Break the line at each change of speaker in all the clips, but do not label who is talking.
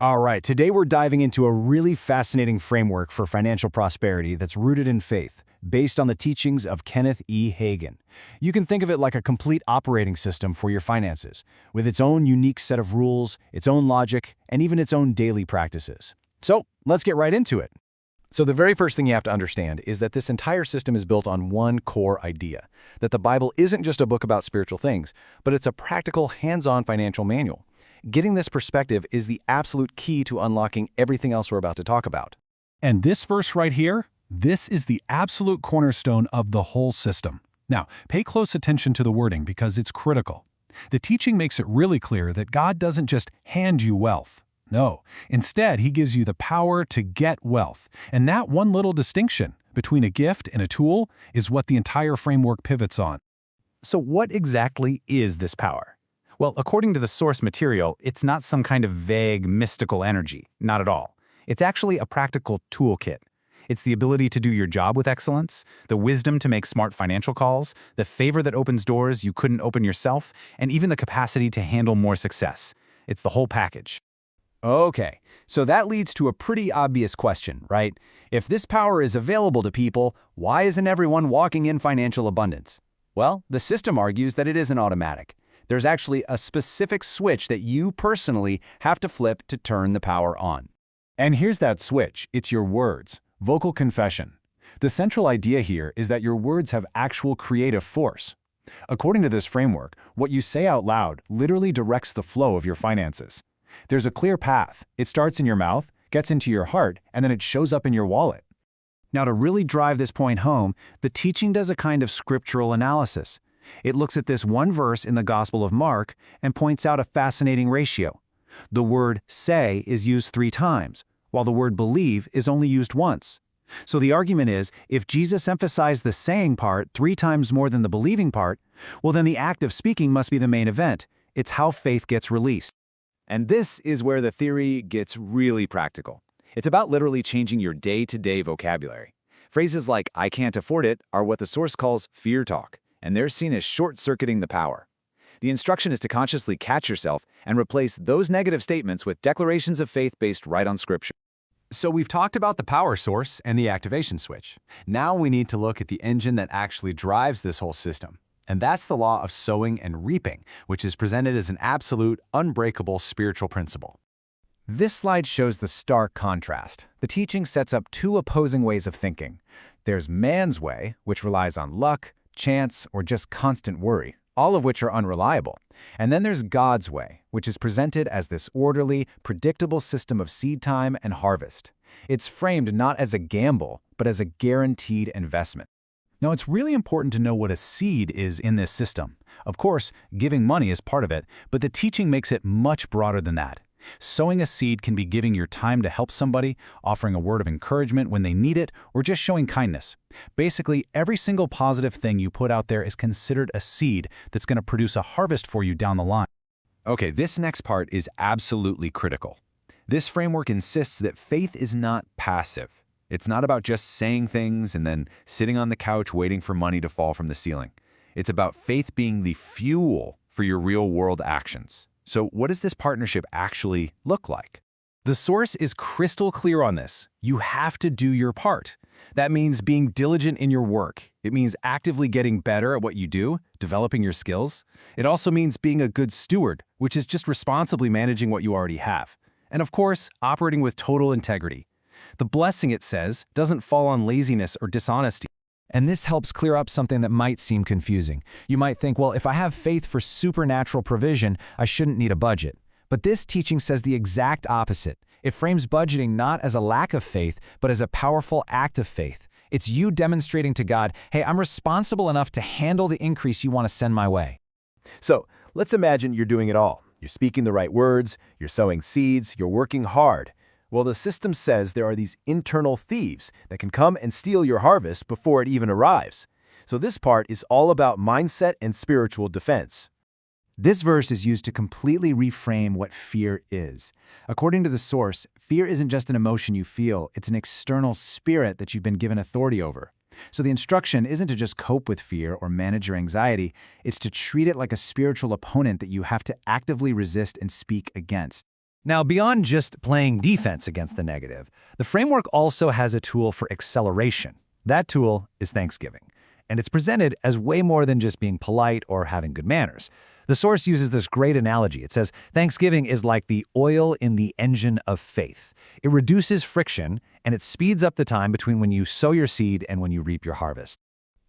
All right, today we're diving into a really fascinating framework for financial prosperity that's rooted in faith, based on the teachings of Kenneth E. Hagin. You can think of it like a complete operating system for your finances, with its own unique set of rules, its own logic, and even its own daily practices. So, let's get right into it. So the very first thing you have to understand is that this entire system is built on one core idea, that the Bible isn't just a book about spiritual things, but it's a practical, hands-on financial manual. Getting this perspective is the absolute key to unlocking everything else we're about to talk about.
And this verse right here, this is the absolute cornerstone of the whole system. Now, pay close attention to the wording because it's critical. The teaching makes it really clear that God doesn't just hand you wealth. No, instead, he gives you the power to get wealth. And that one little distinction between a gift and a tool is what the entire framework pivots on.
So what exactly is this power? Well, according to the source material, it's not some kind of vague, mystical energy. Not at all. It's actually a practical toolkit. It's the ability to do your job with excellence, the wisdom to make smart financial calls, the favor that opens doors you couldn't open yourself, and even the capacity to handle more success. It's the whole package. Okay, so that leads to a pretty obvious question, right? If this power is available to people, why isn't everyone walking in financial abundance? Well, the system argues that it isn't automatic. There's actually a specific switch that you personally have to flip to turn the power on. And here's that switch. It's your words. Vocal confession. The central idea here is that your words have actual creative force. According to this framework, what you say out loud literally directs the flow of your finances. There's a clear path. It starts in your mouth, gets into your heart, and then it shows up in your wallet. Now, to really drive this point home, the teaching does a kind of scriptural analysis. It looks at this one verse in the Gospel of Mark and points out a fascinating ratio. The word say is used 3 times, while the word believe is only used once. So the argument is, if Jesus emphasized the saying part 3 times more than the believing part, well then the act of speaking must be the main event. It's how faith gets released. And this is where the theory gets really practical. It's about literally changing your day-to-day vocabulary. Phrases like "I can't afford it" are what the source calls fear talk, and they're seen as short-circuiting the power. The instruction is to consciously catch yourself and replace those negative statements with declarations of faith based right on Scripture. So we've talked about the power source and the activation switch. Now we need to look at the engine that actually drives this whole system. And that's the law of sowing and reaping, which is presented as an absolute, unbreakable spiritual principle. This slide shows the stark contrast. The teaching sets up 2 opposing ways of thinking. There's man's way, which relies on luck, chance, or just constant worry, all of which are unreliable. And then there's God's way, which is presented as this orderly, predictable system of seed time and harvest. It's framed not as a gamble, but as a guaranteed investment. Now, it's really important to know what a seed is in this system. Of course, giving money is part of it, but the teaching makes it much broader than that. Sowing a seed can be giving your time to help somebody, offering a word of encouragement when they need it, or just showing kindness. Basically, every single positive thing you put out there is considered a seed that's going to produce a harvest for you down the line. Okay, this next part is absolutely critical. This framework insists that faith is not passive. It's not about just saying things and then sitting on the couch waiting for money to fall from the ceiling. It's about faith being the fuel for your real-world actions. So what does this partnership actually look like? The source is crystal clear on this. You have to do your part. That means being diligent in your work. It means actively getting better at what you do, developing your skills. It also means being a good steward, which is just responsibly managing what you already have. And of course, operating with total integrity. The blessing, it says, doesn't fall on laziness or dishonesty. And this helps clear up something that might seem confusing. You might think, well, if I have faith for supernatural provision, I shouldn't need a budget. But this teaching says the exact opposite. It frames budgeting not as a lack of faith, but as a powerful act of faith. It's you demonstrating to God, hey, I'm responsible enough to handle the increase you want to send my way. So let's imagine you're doing it all. You're speaking the right words, you're sowing seeds, you're working hard. Well, the system says there are these internal thieves that can come and steal your harvest before it even arrives. So this part is all about mindset and spiritual defense. This verse is used to completely reframe what fear is. According to the source, fear isn't just an emotion you feel, it's an external spirit that you've been given authority over. So the instruction isn't to just cope with fear or manage your anxiety, it's to treat it like a spiritual opponent that you have to actively resist and speak against.
Now, beyond just playing defense against the negative, the framework also has a tool for acceleration. That tool is Thanksgiving, and it's presented as way more than just being polite or having good manners. The source uses this great analogy. It says, Thanksgiving is like the oil in the engine of faith. It reduces friction, and it speeds up the time between when you sow your seed and when you reap your harvest.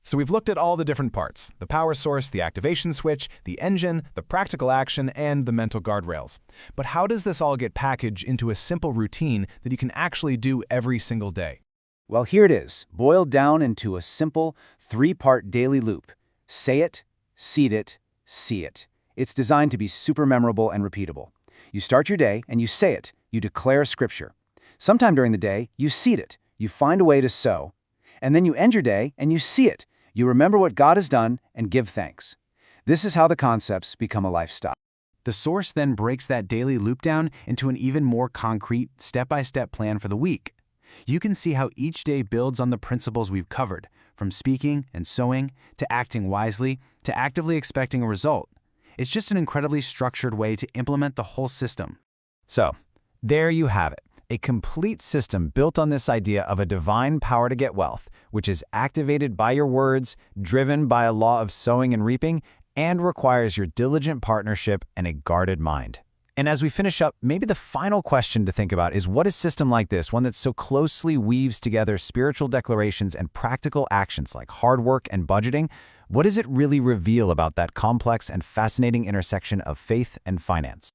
So we've looked at all the different parts: the power source, the activation switch, the engine, the practical action, and the mental guardrails. But how does this all get packaged into a simple routine that you can actually do every single day?
Well, here it is, boiled down into a simple 3-part daily loop. Say it, seed it, see it. It's designed to be super memorable and repeatable. You start your day and you say it. You declare scripture. Sometime during the day, you seed it. You find a way to sow. And then you end your day and you see it. You remember what God has done and give thanks. This is how the concepts become a lifestyle. The source then breaks that daily loop down into an even more concrete, step-by-step plan for the week. You can see how each day builds on the principles we've covered, from speaking and sowing, to acting wisely, to actively expecting a result. It's just an incredibly structured way to implement the whole system. So, there you have it. A complete system built on this idea of a divine power to get wealth, which is activated by your words, driven by a law of sowing and reaping, and requires your diligent partnership and a guarded mind. And as we finish up, maybe the final question to think about is, what a system like this, one that so closely weaves together spiritual declarations and practical actions like hard work and budgeting, what does it really reveal about that complex and fascinating intersection of faith and finance?